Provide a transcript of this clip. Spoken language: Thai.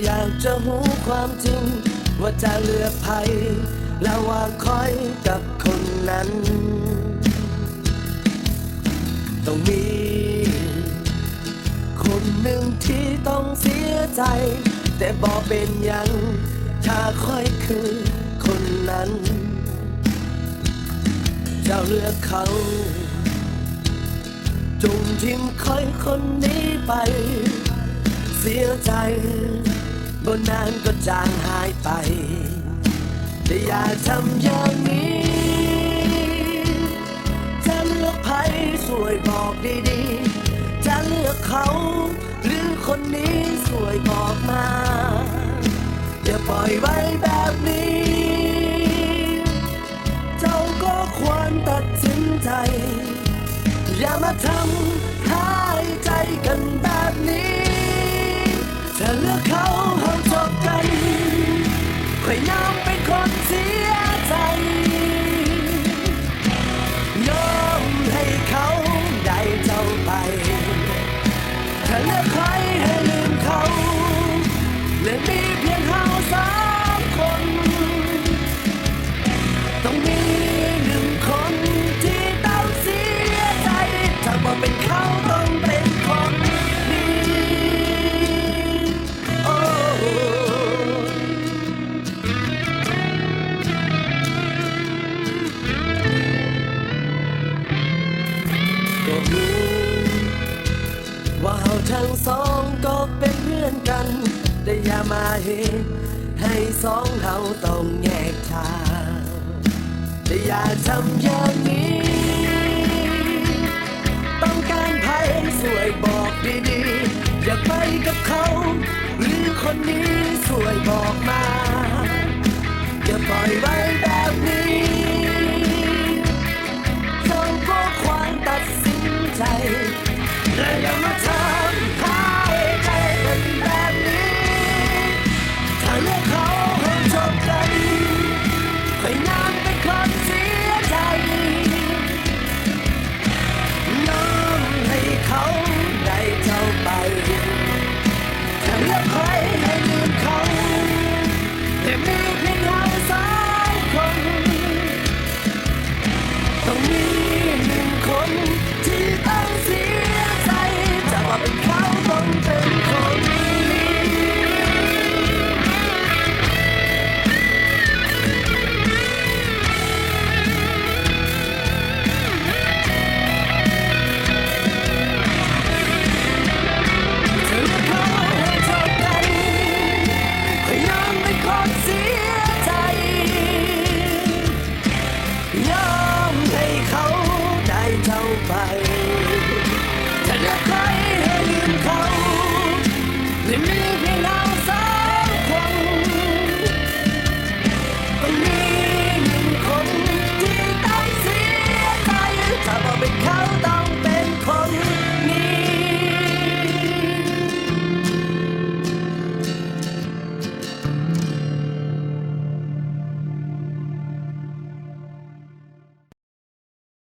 อยากจะหูความจริงว่าจะเลือกใครระหว่างคอยกับคนนั้นต้องมีคนหนึ่งที่ต้องเสียใจแต่บอกเป็นยังถ้าคอยคือคนนั้นเจ้าเลือกเขาจงทิ้งคอยคนนี้ไปเสียใจบนนานก็จางหายไปแต่อย่าทำอย่างนี้จะเลือกใครช่วยบอกดีๆจะเลือกเขาหรือคนนี้ช่วยบอกมาอย่าปล่อยไว้แบบนี้เจ้าก็ควรตัดสินใจอย่ามาทำให้ใจกันแบบนี้ถ้าเลือกเขาห้ามจบกันใครน้ำเป็นคนเสียใจยอมให้เขาได้เจ้าไปถ้าเลือกใครให้ลืมเขาและมีเพียงเราสามคนต้องมีหนึ่งคนที่ต้องเสียใจถ้าบอกเป็นเขาต้องเป็นคนนี้โอ้ก็รู้ว่าเราทั้งสองก็เป็นเพื่อนกันแต่อย่ามาเหตุให้สองเราต้องแยกทางแต่อย่าทำอย่างนี้ต้องการใครช่วยบอกดีๆอยากไปกับเขาหรือคนนี้ช่วยบอกมาอย่าปล่อยไว้แบบนี้เจ้าก็ควรตัดสินใจและอย่ามาทำให้ใจเป็นแบบนี้ถ้าเลือกเขาให้จบกันใครน้ำเป็นคนเสียใจน้อมให้เขาได้เจ้าไปถ้าเลือกใครให้ลืมเขาแต่มีเพียงเราสองคนต้องมีหนึ่งคนที่ต้องเสียใจจะว่าเป็นเขาต้องเป็นคนนี้ถ้าเลือกเขาให้จบกันใครยังเป็นคนเสียใจยอมให้เขาได้เท่าไปถ้าเลือกใครให้ลืมเขาและมีเพียงเรา